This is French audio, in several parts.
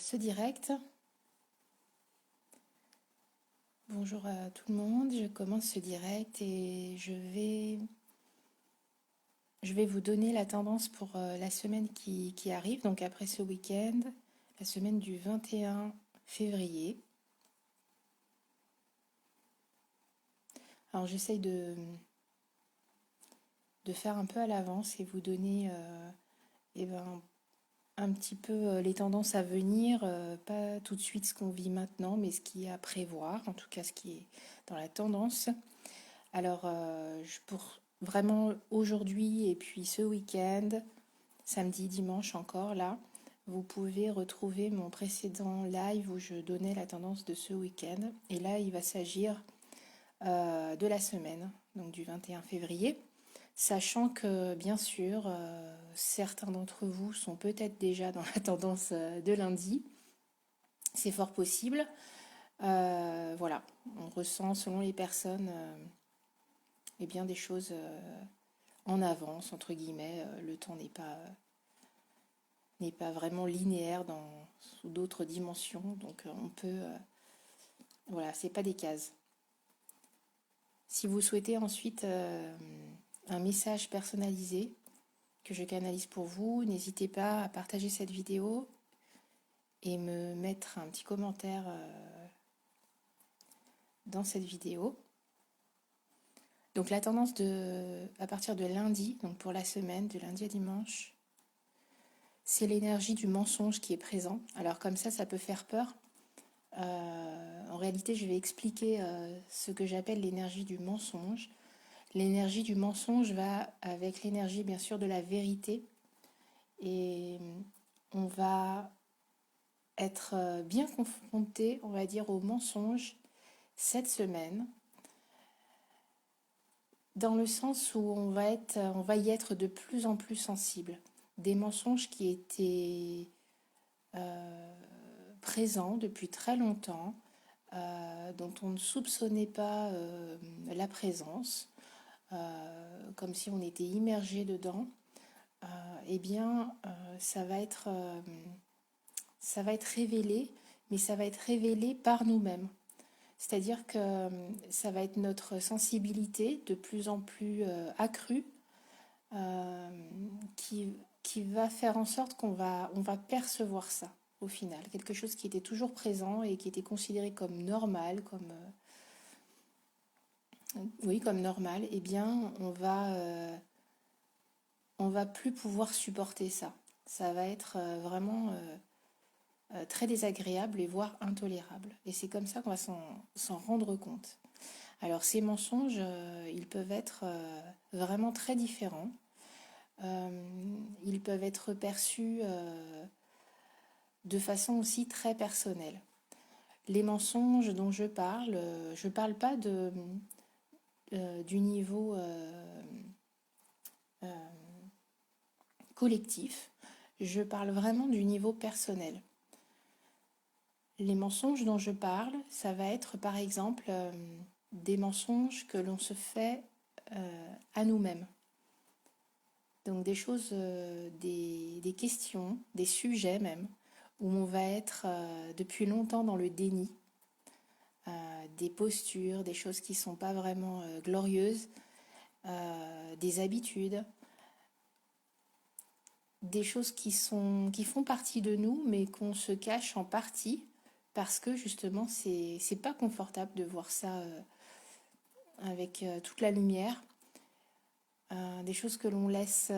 ce direct. Bonjour à tout le monde, je commence ce direct et je vais vous donner la tendance pour la semaine qui arrive, donc après ce week-end, la semaine du 21 février. Alors j'essaye de faire un peu à l'avance et vous donner eh ben, un petit peu les tendances à venir, pas tout de suite ce qu'on vit maintenant, mais ce qui est à prévoir, en tout cas ce qui est dans la tendance. Alors, pour vraiment aujourd'hui et puis ce week-end, samedi, dimanche encore, là, vous pouvez retrouver mon précédent live où je donnais la tendance de ce week-end. Et là, il va s'agir de la semaine, donc du 21 février. Sachant que, bien sûr, certains d'entre vous sont peut-être déjà dans la tendance de lundi. C'est fort possible. Voilà, on ressent selon les personnes eh bien, des choses en avance, entre guillemets. Le temps n'est pas vraiment linéaire sous d'autres dimensions. Donc on peut... voilà, c'est pas des cases. Si vous souhaitez ensuite un message personnalisé que je canalise pour vous, n'hésitez pas à partager cette vidéo et me mettre un petit commentaire dans cette vidéo. Donc la tendance à partir de lundi, donc pour la semaine, de lundi à dimanche, c'est l'énergie du mensonge qui est présent. Alors comme ça peut faire peur. En réalité, je vais expliquer ce que j'appelle l'énergie du mensonge. L'énergie du mensonge va avec l'énergie, bien sûr, de la vérité. Et on va être bien confronté, on va dire, au mensonge cette semaine, dans le sens où on va y être de plus en plus sensible. Des mensonges qui étaient présents depuis très longtemps, dont on ne soupçonnait pas la présence, comme si on était immergé dedans, eh bien, ça va être révélé, mais ça va être révélé par nous-mêmes. C'est-à-dire que ça va être notre sensibilité de plus en plus accrue euh, qui va faire en sorte on va percevoir ça au final. Quelque chose qui était toujours présent et qui était considéré comme normal, oui, comme normal, eh bien, on va plus pouvoir supporter ça. Ça va être vraiment très désagréable et voire intolérable. Et c'est comme ça qu'on va s'en rendre compte. Alors ces mensonges, ils peuvent être vraiment très différents. Ils peuvent être perçus de façon aussi très personnelle. Les mensonges dont je parle pas du niveau euh, collectif, je parle vraiment du niveau personnel. Les mensonges dont je parle, ça va être par exemple des mensonges que l'on se fait à nous-mêmes. Donc des choses, des questions, des sujets même, où on va être depuis longtemps dans le déni, des postures, des choses qui ne sont pas vraiment glorieuses, des habitudes, des choses qui font partie de nous, mais qu'on se cache en partie parce que justement c'est pas confortable de voir ça avec toute la lumière, des choses que l'on laisse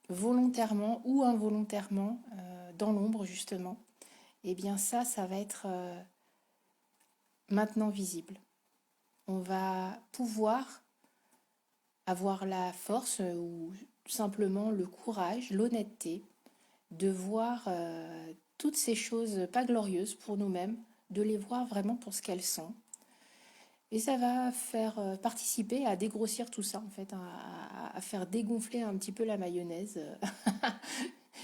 volontairement ou involontairement dans l'ombre justement. Et bien ça va être maintenant visible. On va pouvoir avoir la force ou simplement le courage, l'honnêteté de voir toutes ces choses pas glorieuses pour nous-mêmes, de les voir vraiment pour ce qu'elles sont. Et ça va faire participer à dégrossir tout ça, en fait, à faire dégonfler un petit peu la mayonnaise.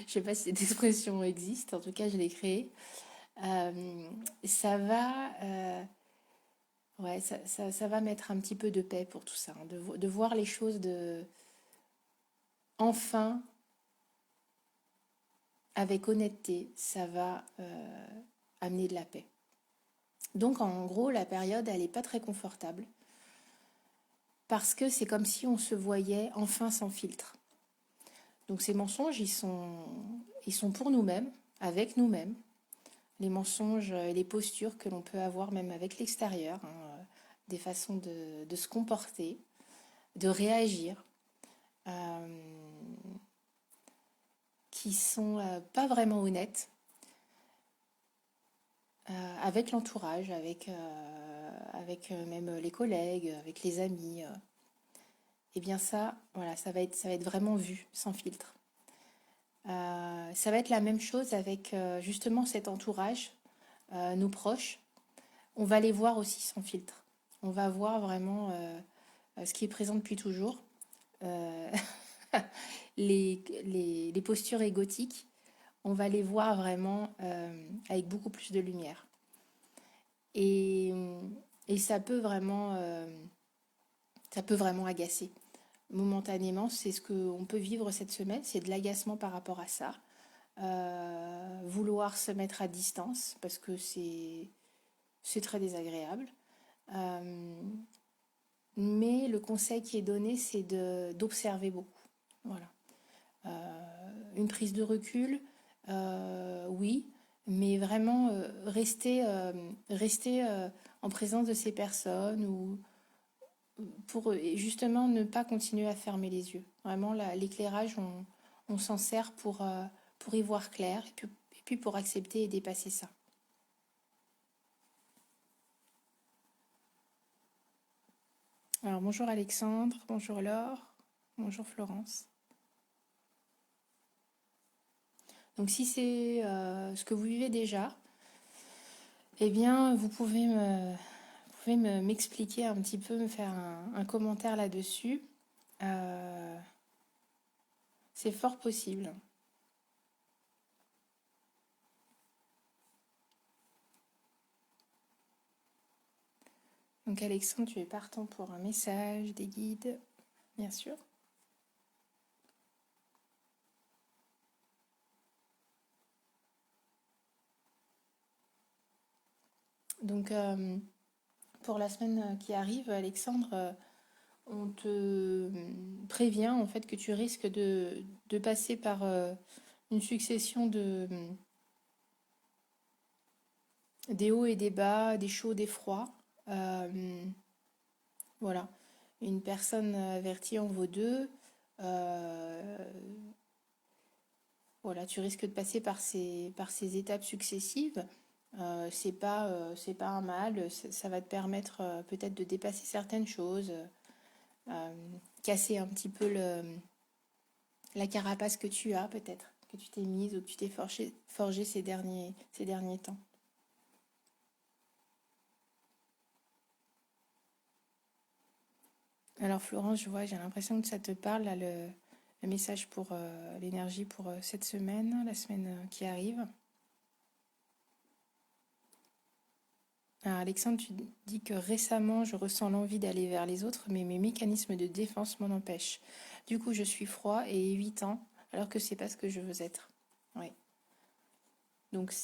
Je sais pas si cette expression existe, en tout cas je l'ai créée. Ça va, ouais, ça va mettre un petit peu de paix pour tout ça, hein, de voir les choses enfin avec honnêteté, ça va amener de la paix. Donc en gros, la période, elle n'est pas très confortable parce que c'est comme si on se voyait enfin sans filtre. Donc ces mensonges, ils sont pour nous-mêmes, avec nous-mêmes. Les mensonges et les postures que l'on peut avoir même avec l'extérieur, hein, des façons de se comporter, de réagir, euh, qui sont pas vraiment honnêtes avec l'entourage, avec même les collègues, avec les amis. Eh bien ça, voilà, ça va être vraiment vu, sans filtre. Ça va être la même chose avec justement cet entourage, nos proches. On va les voir aussi sans filtre. On va voir vraiment ce qui est présent depuis toujours. Euh, les postures égotiques, on va les voir vraiment avec beaucoup plus de lumière. Et, et ça peut vraiment agacer. Momentanément, c'est ce qu'on peut vivre cette semaine, c'est de l'agacement par rapport à ça. Vouloir se mettre à distance parce que c'est très désagréable. Euh, mais le conseil qui est donné, c'est d'observer beaucoup. Voilà. Une prise de recul, oui, mais vraiment rester en présence de ces personnes ou pour justement ne pas continuer à fermer les yeux. Vraiment, l'éclairage, on s'en sert pour y voir clair et puis pour accepter et dépasser ça. Alors bonjour Alexandre, bonjour Laure, bonjour Florence. Donc si c'est ce que vous vivez déjà, eh bien m'expliquer un petit peu, me faire un commentaire là-dessus. Euh, c'est fort possible. Donc Alexandre, tu es partant pour un message, des guides, bien sûr. Donc pour la semaine qui arrive, Alexandre, on te prévient en fait que tu risques de passer par une succession des hauts et des bas, des chauds, des froids. Euh, voilà. Une personne avertie en vaut deux. Euh, voilà, tu risques de passer par ces étapes successives. C'est pas un mal, ça va te permettre peut-être de dépasser certaines choses, euh, casser un petit peu la carapace que tu as peut-être, que tu t'es mise ou que tu t'es forgé ces derniers temps. Alors Florence, je vois, j'ai l'impression que ça te parle, là, le message pour l'énergie pour cette semaine, la semaine qui arrive. Alors Alexandre, tu dis que récemment, je ressens l'envie d'aller vers les autres, mais mes mécanismes de défense m'en empêchent. Du coup, je suis froid et évitant, alors que c'est pas ce que je veux être. Oui. Donc,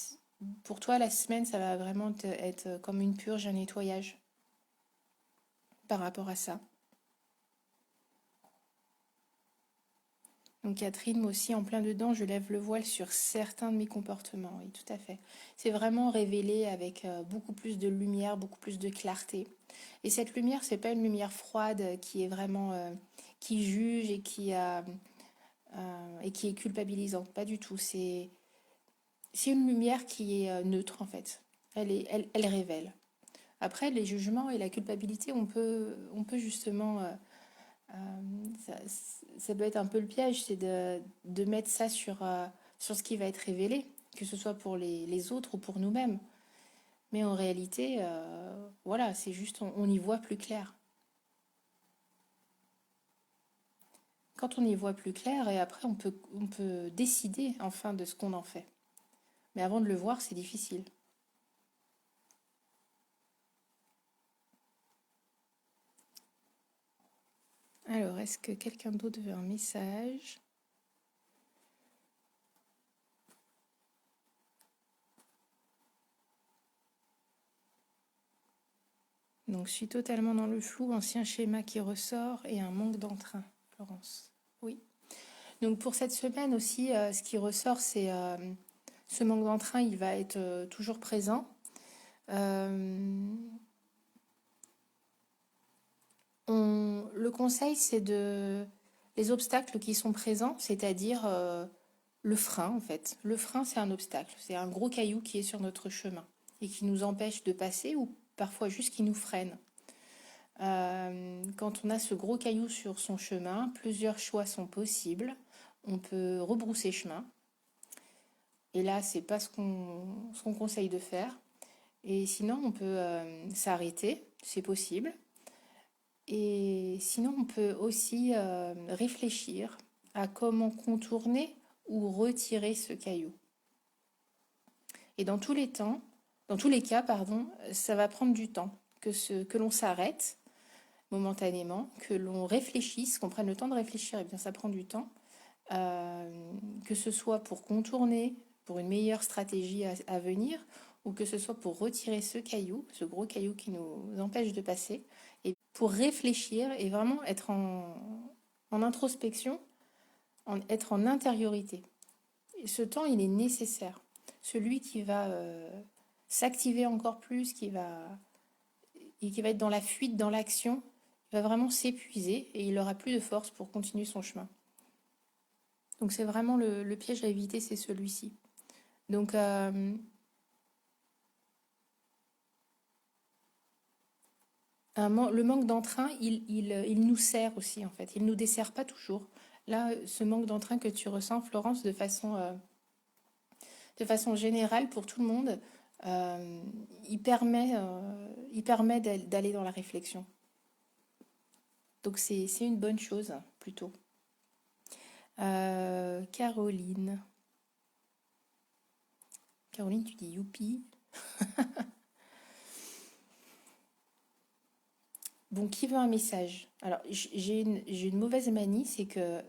pour toi, la semaine, ça va vraiment être comme une purge, un nettoyage par rapport à ça. Donc Catherine, moi aussi, en plein dedans, je lève le voile sur certains de mes comportements. Oui, tout à fait. C'est vraiment révélé avec beaucoup plus de lumière, beaucoup plus de clarté. Et cette lumière, c'est pas une lumière froide qui est vraiment qui juge et qui est culpabilisante. Pas du tout. C'est une lumière qui est neutre en fait. Elle révèle. Après, les jugements et la culpabilité, on peut justement ça, ça peut être un peu le piège, c'est de mettre ça sur ce qui va être révélé, que ce soit pour les autres ou pour nous-mêmes. Mais en réalité, voilà, c'est juste, on y voit plus clair. Quand on y voit plus clair, et après, on peut décider enfin de ce qu'on en fait. Mais avant de le voir, c'est difficile. Alors, est-ce que quelqu'un d'autre veut un message? Donc, je suis totalement dans le flou. Ancien schéma qui ressort et un manque d'entrain, Florence. Oui. Donc, pour cette semaine aussi, ce qui ressort, c'est ce manque d'entrain, il va être toujours présent. Euh, le conseil, c'est de les obstacles qui sont présents, c'est-à-dire le frein, en fait. Le frein, c'est un obstacle. C'est un gros caillou qui est sur notre chemin et qui nous empêche de passer ou parfois juste qui nous freine. Quand on a ce gros caillou sur son chemin, plusieurs choix sont possibles. On peut rebrousser chemin. Et là, c'est pas ce qu'on conseille de faire. Et sinon, on peut s'arrêter, c'est possible. Et sinon, on peut aussi réfléchir à comment contourner ou retirer ce caillou. Et dans tous les cas, pardon, ça va prendre du temps que l'on s'arrête momentanément, que l'on réfléchisse, qu'on prenne le temps de réfléchir, et bien ça prend du temps, que ce soit pour contourner, pour une meilleure stratégie à venir, ou que ce soit pour retirer ce caillou, ce gros caillou qui nous empêche de passer, et pour réfléchir et vraiment être en introspection, être en intériorité. Et ce temps, il est nécessaire. Celui qui va s'activer encore plus, qui va être dans la fuite, dans l'action, il va vraiment s'épuiser et il n'aura plus de force pour continuer son chemin. Donc c'est vraiment le piège à éviter, c'est celui-ci. Donc le manque d'entrain, il nous sert aussi en fait. Il ne nous dessert pas toujours. Là, ce manque d'entrain que tu ressens, Florence, de façon générale pour tout le monde, euh, il permet d'aller dans la réflexion. Donc c'est une bonne chose, plutôt. Caroline. Caroline, tu dis youpi. Bon, qui veut un message? Alors, j'ai une mauvaise manie, c'est que,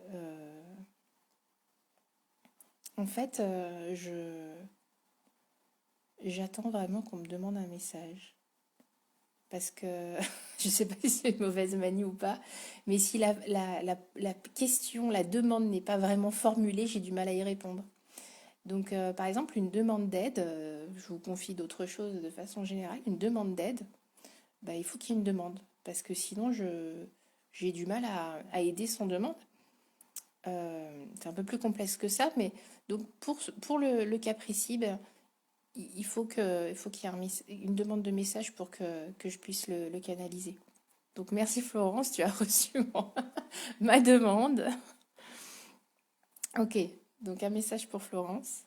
en fait, j'attends vraiment qu'on me demande un message. Parce que je ne sais pas si c'est une mauvaise manie ou pas, mais si la question, la demande n'est pas vraiment formulée, j'ai du mal à y répondre. Donc, par exemple, une demande d'aide, je vous confie d'autres choses de façon générale, une demande d'aide, bah, il faut qu'il y ait une demande. Parce que sinon, j'ai du mal à aider sans demande. C'est un peu plus complexe que ça, mais donc pour le cas précis, ben, il faut qu'il y ait une demande de message pour que je puisse le canaliser. Donc merci Florence, tu as reçu ma demande. Ok, donc un message pour Florence.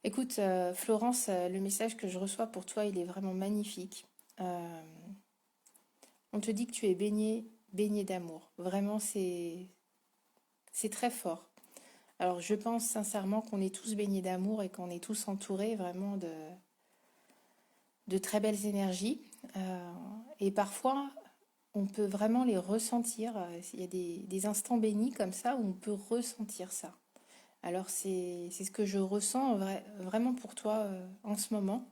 Écoute, Florence, le message que je reçois pour toi, il est vraiment magnifique. Euh, on te dit que tu es baigné d'amour. Vraiment, c'est très fort. Alors, je pense sincèrement qu'on est tous baignés d'amour et qu'on est tous entourés vraiment de très belles énergies. Euh, et parfois, on peut vraiment les ressentir. Il y a des instants bénis comme ça où on peut ressentir ça. Alors, c'est ce que je ressens vraiment pour toi en ce moment.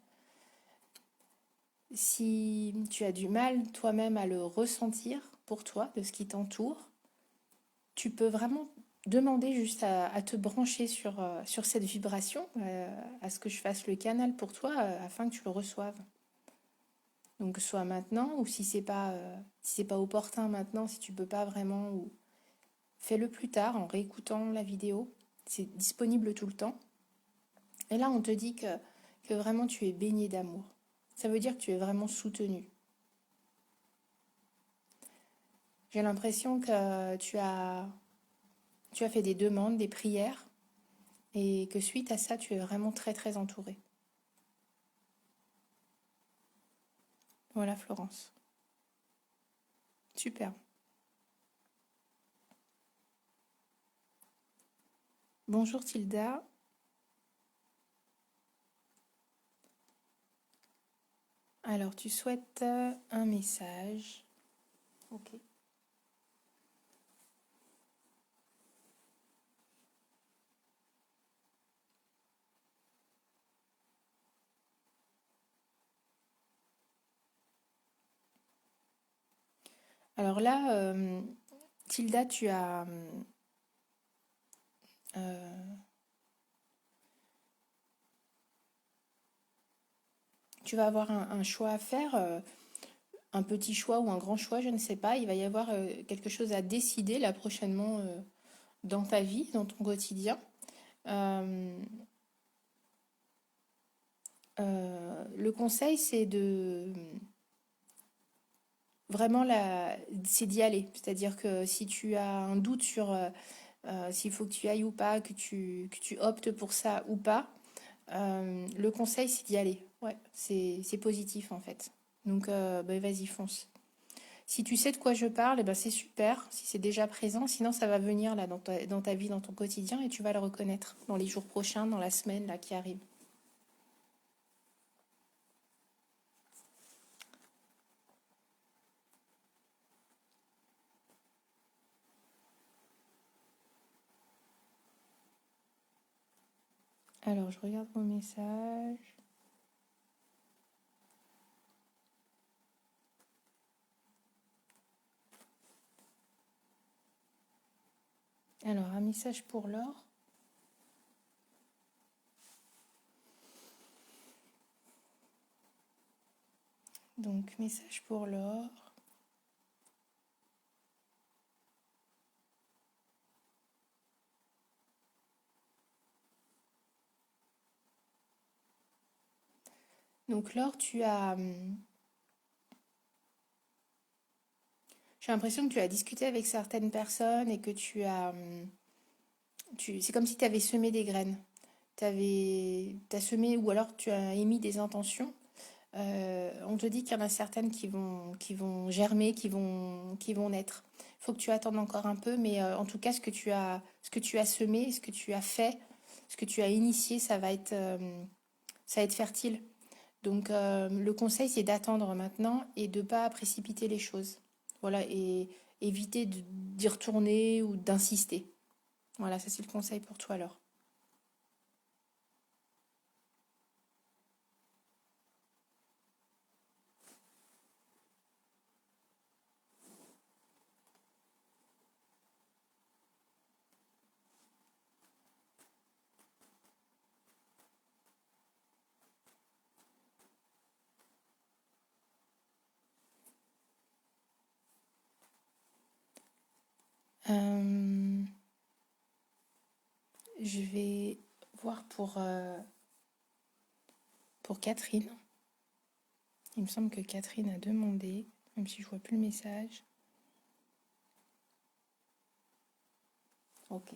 Si tu as du mal toi-même à le ressentir pour toi, de ce qui t'entoure, tu peux vraiment demander juste à te brancher sur cette vibration, à ce que je fasse le canal pour toi afin que tu le reçoives. Donc soit maintenant ou si c'est pas opportun maintenant, si tu peux pas vraiment, ou fais-le plus tard en réécoutant la vidéo. C'est disponible tout le temps. Et là, on te dit que vraiment tu es baigné d'amour. Ça veut dire que tu es vraiment soutenu. J'ai l'impression que tu as fait des demandes, des prières, et que suite à ça, tu es vraiment très très entouré. Voilà, Florence. Super. Bonjour Tilda. Alors, tu souhaites un message. Ok. Alors là, Tilda, euh, tu vas avoir un choix à faire, un petit choix ou un grand choix, je ne sais pas. Il va y avoir quelque chose à décider là prochainement dans ta vie, dans ton quotidien. Euh, le conseil, c'est de vraiment c'est d'y aller. C'est-à-dire que si tu as un doute sur s'il faut que tu ailles ou pas, que tu optes pour ça ou pas, le conseil, c'est d'y aller. Ouais, c'est positif en fait. Donc, bah, vas-y, fonce. Si tu sais de quoi je parle, eh ben, c'est super. Si c'est déjà présent, sinon ça va venir là dans ta vie, dans ton quotidien, et tu vas le reconnaître dans les jours prochains, dans la semaine là qui arrive. Alors, je regarde vos messages. Alors, un message pour Laure. Donc, message pour Laure. Donc, Laure, j'ai l'impression que tu as discuté avec certaines personnes et que c'est comme si tu avais semé des graines. T'as semé ou alors tu as émis des intentions. On te dit qu'il y en a certaines qui vont germer, qui vont naître. Il faut que tu attendes encore un peu, mais en tout cas, ce que tu as semé, ce que tu as fait, ce que tu as initié, ça va être fertile. Donc, le conseil, c'est d'attendre maintenant et de ne pas précipiter les choses. Voilà, et éviter d'y retourner ou d'insister. Voilà, ça c'est le conseil pour toi alors. Euh, je vais voir pour Catherine. Il me semble que Catherine a demandé, même si je vois plus le message. Ok.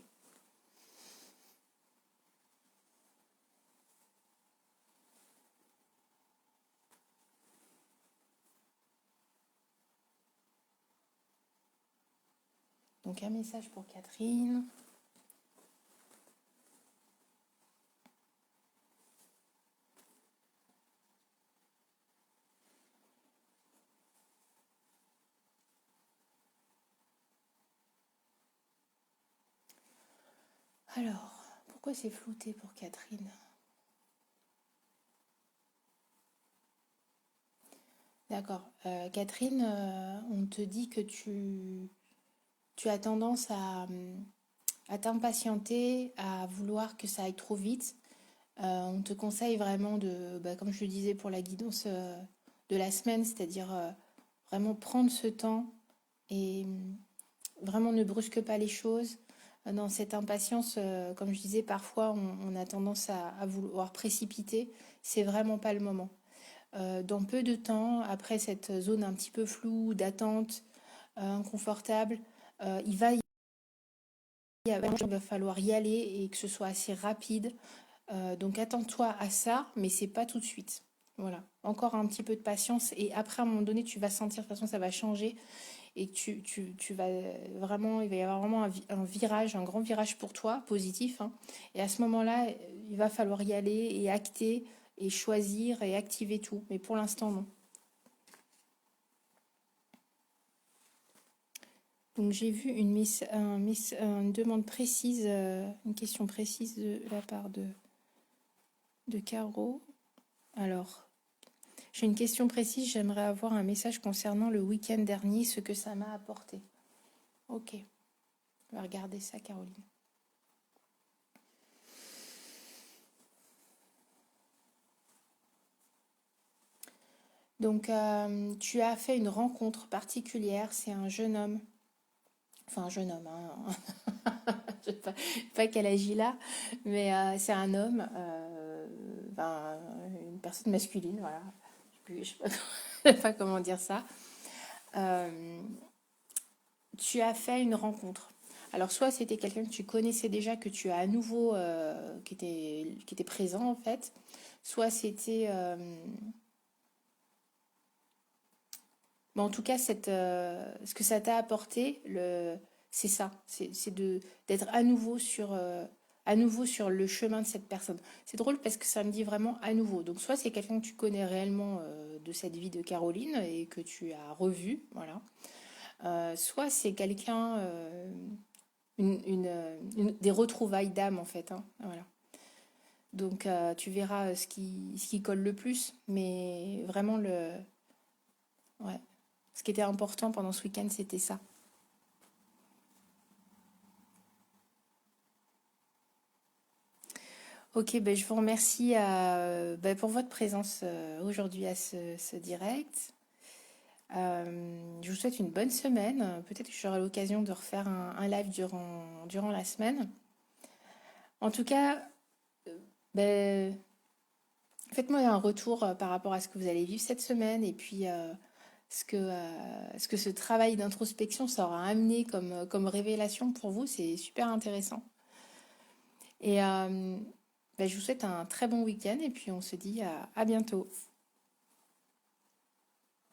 Donc un message pour Catherine. Alors, pourquoi c'est flouté pour Catherine? D'accord. Catherine, on te dit que tu as tendance à t'impatienter, à vouloir que ça aille trop vite. On te conseille vraiment bah, comme je le disais pour la guidance de la semaine, c'est-à-dire vraiment prendre ce temps et vraiment ne brusque pas les choses. Dans cette impatience, comme je disais, parfois on a tendance à vouloir précipiter. C'est vraiment pas le moment. Dans peu de temps, après cette zone un petit peu floue, d'attente, inconfortable, il va falloir y aller et que ce soit assez rapide. Donc attends-toi à ça, mais c'est pas tout de suite. Voilà, encore un petit peu de patience et après à un moment donné tu vas sentir de toute façon ça va changer et que tu vas vraiment, il va y avoir vraiment un virage, un grand virage pour toi, positif, hein. Et à ce moment-là, il va falloir y aller et acter et choisir et activer tout. Mais pour l'instant, non. Donc j'ai vu une demande précise, une question précise de la part de Caro. Alors, J'ai une question précise, j'aimerais avoir un message concernant le week-end dernier, ce que ça m'a apporté. Ok, on va regarder ça, Caroline. Donc, tu as fait une rencontre particulière, c'est un jeune homme, enfin un jeune homme, hein. Je sais pas quel âge il a, mais c'est un homme, ben, une personne masculine, voilà. Je sais pas, je sais pas comment dire ça. Euh, Tu as fait une rencontre. Alors, soit c'était quelqu'un que tu connaissais déjà, que tu as à nouveau, qui était présent en fait, soit c'était, mais en tout cas, ce que ça t'a apporté, c'est ça, c'est d'être à nouveau sur le chemin de cette personne. C'est drôle parce que ça me dit vraiment à nouveau. Donc, soit c'est quelqu'un que tu connais réellement de cette vie de Caroline et que tu as revu, voilà. Soit c'est quelqu'un, des retrouvailles d'âme en fait, hein, voilà. Donc, tu verras ce qui colle le plus, mais vraiment ouais. Ce qui était important pendant ce week-end, c'était ça. Ok, ben, je vous remercie ben, pour votre présence aujourd'hui à ce direct. Je vous souhaite une bonne semaine. Peut-être que j'aurai l'occasion de refaire un live durant la semaine. En tout cas, ben, faites-moi un retour par rapport à ce que vous allez vivre cette semaine et puis ce que ce travail d'introspection ça aura amené comme révélation pour vous. C'est super intéressant. Et ben, je vous souhaite un très bon week-end et puis on se dit à bientôt.